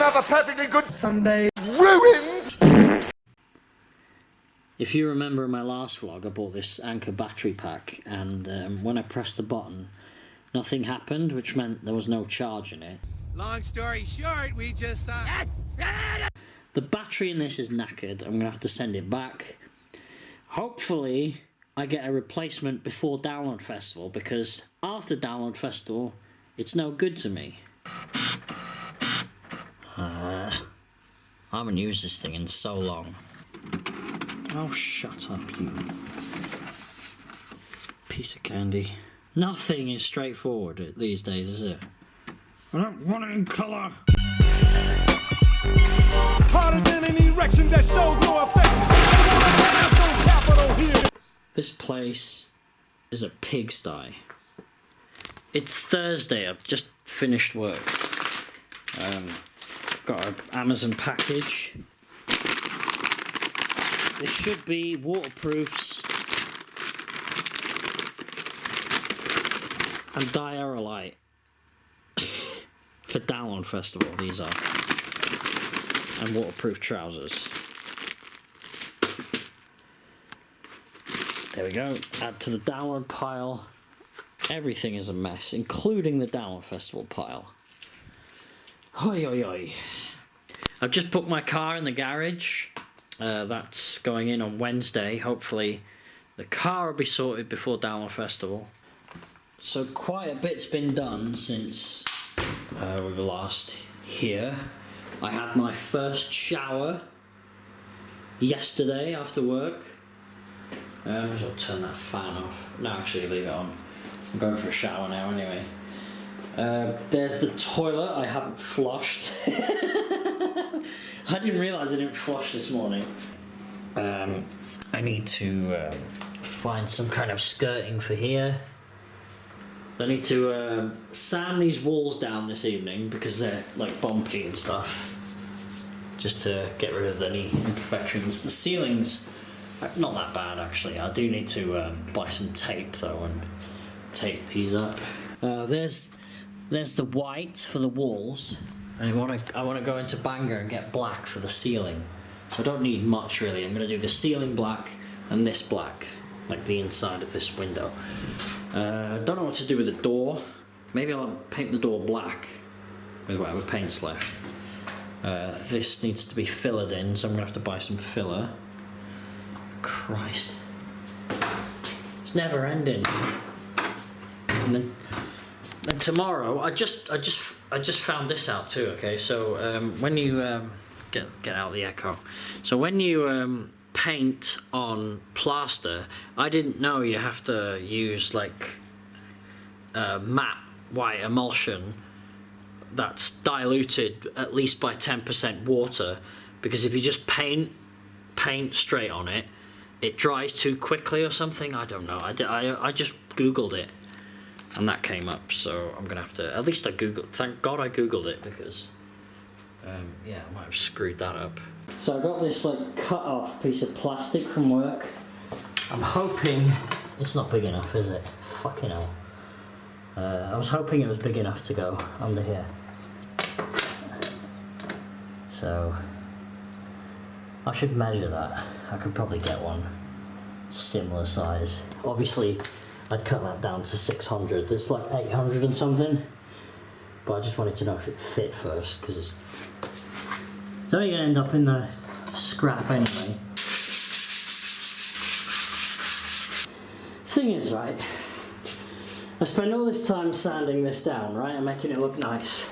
have a perfectly good Sunday ruined. If you remember in my last vlog, I bought this Anker battery pack, and when I pressed the button, nothing happened, which meant there was no charge in it. Long story short, we just The battery in this is knackered. I'm going to have to send it back. Hopefully, I get a replacement before Download Festival, because after Download Festival, it's no good to me. I haven't used this thing in so long. Oh, shut up, you piece of candy. Nothing is straightforward these days, is it? I don't want it in colour. Harder than an erection that shows no affection. This place is a pigsty. It's Thursday. I've just finished work. Got an Amazon package. This should be waterproofs and diarrhea for Download Festival. These are, and waterproof trousers. There we go. Add to the download pile. Everything is a mess, including the Download Festival pile. Oi, oi, oi. I've just put my car in the garage. That's going in on Wednesday. Hopefully the car will be sorted before Download Festival. So quite a bit's been done since we were last here. I had my first shower yesterday after work. I'll turn that fan off. No, actually leave it on. I'm going for a shower now anyway. There's the toilet I haven't flushed. I didn't realise I didn't flush this morning. I need to find some kind of skirting for here. I need to sand these walls down this evening because they're like bumpy and stuff. Just to get rid of any imperfections. The ceilings, not that bad actually. I do need to buy some tape though and tape these up. There's the white for the walls. I want to go into Bangor and get black for the ceiling. So I don't need much really. I'm going to do the ceiling black and this black, like the inside of this window. Don't know what to do with the door. Maybe I'll paint the door black with whatever paint's left. This needs to be fillered in, so I'm going to have to buy some filler. Christ. It's never ending. And then tomorrow, I just found this out too. Okay, so when you get out the echo. So when you paint on plaster, I didn't know you have to use like matte white emulsion that's diluted at least by 10% water, because if you just paint straight on it, it dries too quickly or something. I don't know. I just googled it. And that came up, so I'm gonna have to. At least I googled. Thank God I googled it, because yeah, I might have screwed that up. So I got this like cut off piece of plastic from work. I'm hoping it's not big enough, is it? Fucking hell. I was hoping it was big enough to go under here. So I should measure that. I could probably get one similar size. Obviously, I'd cut that down to 600. It's like 800 and something. But I just wanted to know if it fit first, because it's only going to end up in the scrap anyway. Thing is, right, I spend all this time sanding this down, right, and making it look nice.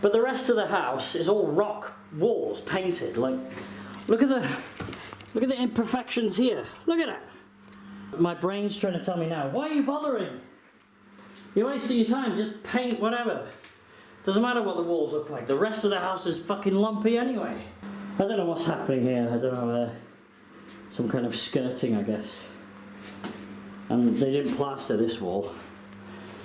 But the rest of the house is all rock walls painted. Like, look at the imperfections here. Look at it. My brain's trying to tell me now, why are you bothering? You're wasting your time, just paint whatever. Doesn't matter what the walls look like, the rest of the house is fucking lumpy anyway. I don't know what's happening here, I don't know, some kind of skirting I guess. And they didn't plaster this wall.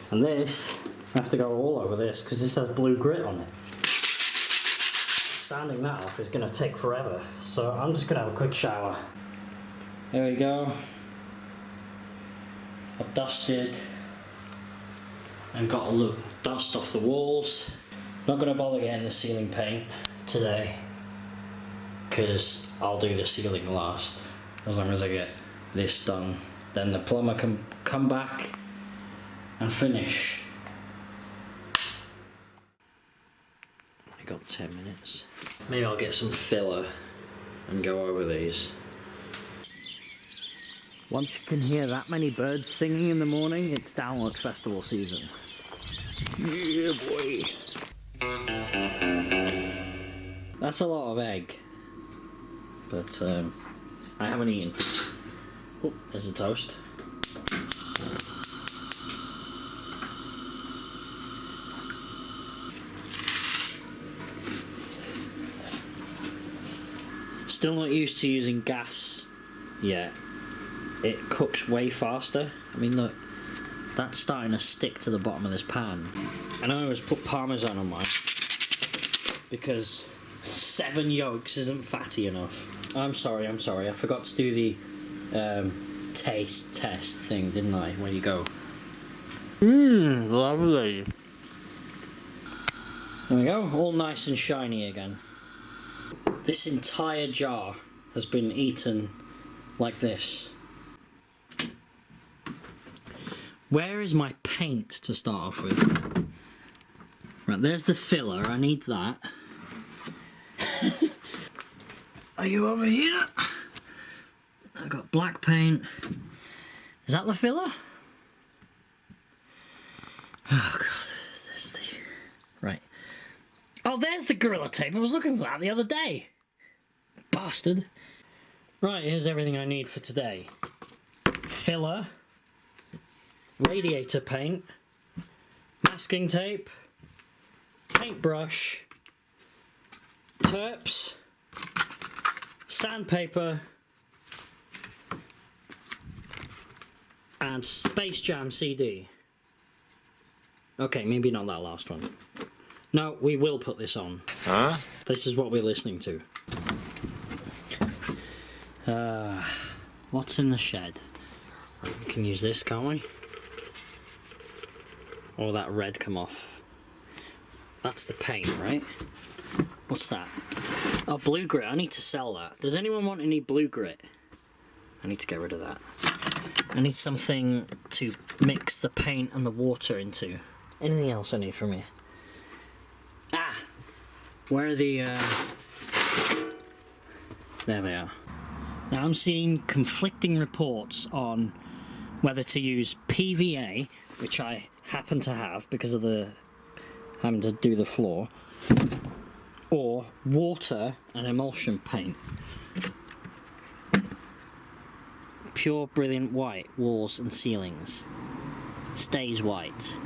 And this, I have to go all over this because this has blue grit on it. Sanding that off is going to take forever, so I'm just going to have a quick shower. There we go. I've dusted and got all the dust off the walls. Not gonna bother getting the ceiling paint today, because I'll do the ceiling last. As long as I get this done, then the plumber can come back and finish. I got 10 minutes. Maybe I'll get some filler and go over these. Once you can hear that many birds singing in the morning, it's downward festival season. Yeah, boy. That's a lot of egg, but I haven't eaten. Oh, there's the toast. Still not used to using gas yet. It cooks way faster. I mean, look, that's starting to stick to the bottom of this pan. And I always put Parmesan on mine because 7 yolks isn't fatty enough. I'm sorry, I forgot to do the taste test thing, didn't I? Where you go. Lovely. There we go, all nice and shiny again. This entire jar has been eaten like this. Where is my paint to start off with? Right, there's the filler, I need that. Are you over here? I got black paint. Is that the filler? Oh god, there's the... Right. Oh, there's the Gorilla Tape. I was looking for that the other day. Bastard. Right, here's everything I need for today. Filler. Radiator paint. Masking tape. Paintbrush. Terps. Sandpaper. And Space Jam CD. Okay, maybe not that last one. No, we will put this on. Huh? This is what we're listening to. What's in the shed? We can use this, can't we? Or that red come off. That's the paint, right? What's that? Oh, blue grit. I need to sell that. Does anyone want any blue grit? I need to get rid of that. I need something to mix the paint and the water into. Anything else I need from you? Ah! Where are the, There they are. Now I'm seeing conflicting reports on whether to use PVA, which I happen to have because of the having to do the floor, or water and emulsion paint. Pure brilliant white, walls and ceilings. Stays white.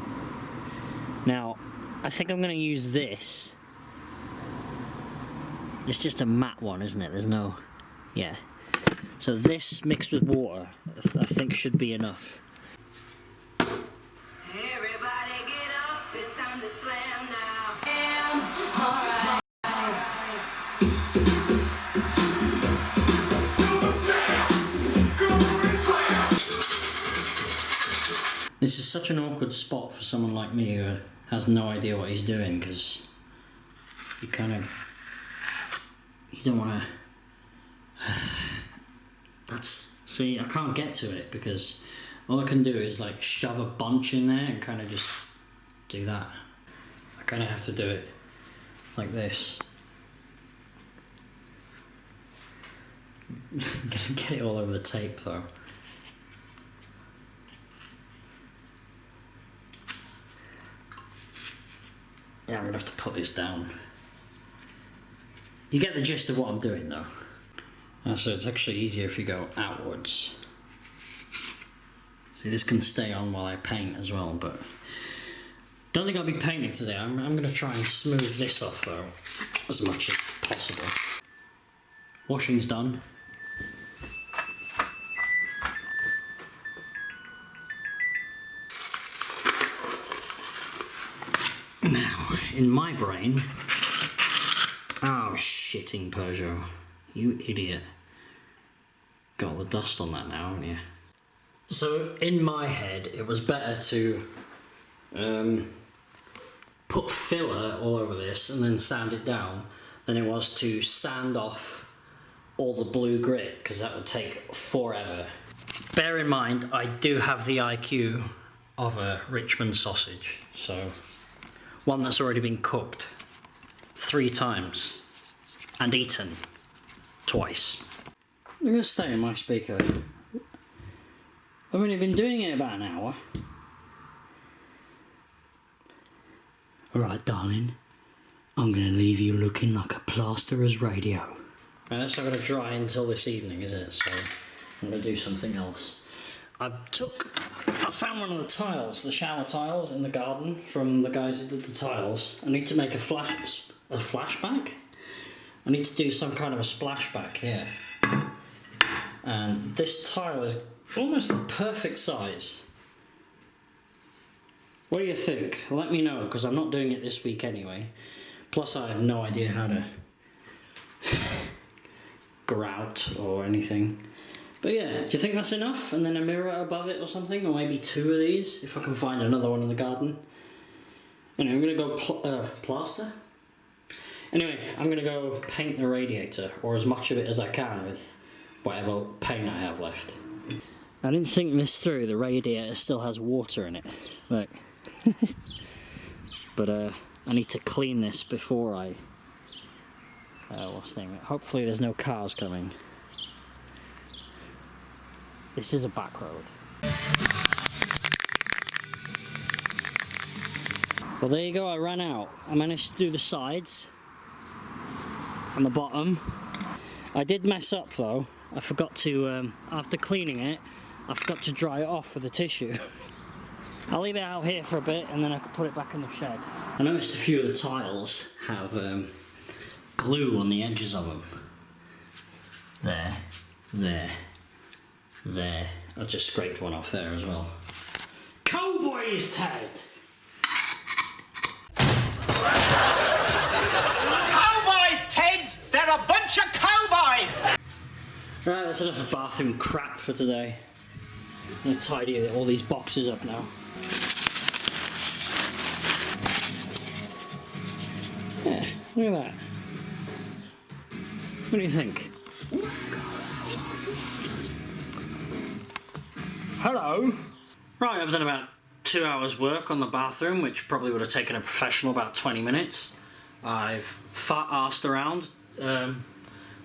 Now, I think I'm going to use this. It's just a matte one, isn't it? There's no... Yeah. So this mixed with water, I think should be enough. Everybody get up, it's time to slam now. Alright. This is such an awkward spot for someone like me who has no idea what he's doing, because you don't want to... See, I can't get to it because all I can do is like shove a bunch in there and kind of just do that. I kind of have to do it like this. I'm gonna get it all over the tape though. Yeah, I'm gonna have to put this down. You get the gist of what I'm doing though. So it's actually easier if you go outwards. See, this can stay on while I paint as well, but don't think I'll be painting today. I'm gonna try and smooth this off though, as much as possible. Washing's done. Now, in my brain... Oh, shitting Peugeot. You idiot. Got all the dust on that now, haven't you? So, in my head, it was better to put filler all over this and then sand it down than it was to sand off all the blue grit, because that would take forever. Bear in mind, I do have the IQ of a Richmond sausage, so one that's already been cooked 3 times and eaten twice. I'm going to stay in my speaker. I've only been doing it about an hour. Alright, darling, I'm going to leave you looking like a plasterer's radio. Right, that's not going to dry until this evening, is it? So I'm going to do something else. I found one of the tiles, the shower tiles in the garden from the guys who did the tiles. I need to make a flashback? I need to do some kind of a splashback here. And this tile is almost the perfect size. What do you think? Let me know, because I'm not doing it this week anyway. Plus I have no idea how to grout or anything. But yeah, do you think that's enough? And then a mirror above it or something? Or maybe 2 of these, if I can find another one in the garden. Anyway, I'm going to go plaster. Anyway, I'm going to go paint the radiator, or as much of it as I can with whatever paint I have left. I didn't think this through, the radiator still has water in it. Look. But I need to clean this before I... hopefully there's no cars coming. This is a back road. Well, there you go, I ran out. I managed to do the sides and the bottom. I did mess up though. I forgot to, after cleaning it, I forgot to dry it off with a tissue. I'll leave it out here for a bit and then I can put it back in the shed. I noticed a few of the tiles have glue on the edges of them. There, there, there. I just scraped one off there as well. Cowboys, Ted! Cowboys, Ted! They're a bunch of cowboys! Right, that's enough of bathroom crap for today. I'm going to tidy all these boxes up now. Yeah, look at that. What do you think? Hello! Right, I've done about 2 hours work on the bathroom, which probably would have taken a professional about 20 minutes. I've fart-arsed around,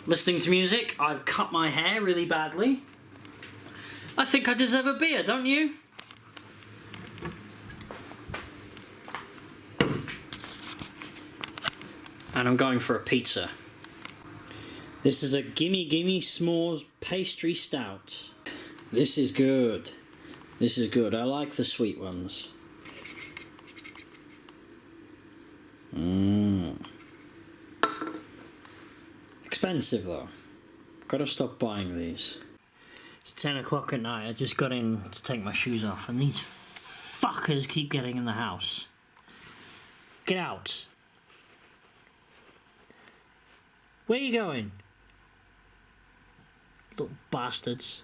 listening to music. I've cut my hair really badly. I think I deserve a beer, don't you? And I'm going for a pizza. This is a Gimme Gimme S'mores pastry stout. This is good. This is good. I like the sweet ones. Expensive though. Gotta stop buying these. It's 10 o'clock at night. I just got in to take my shoes off and these fuckers keep getting in the house. Get out. Where are you going? Little bastards.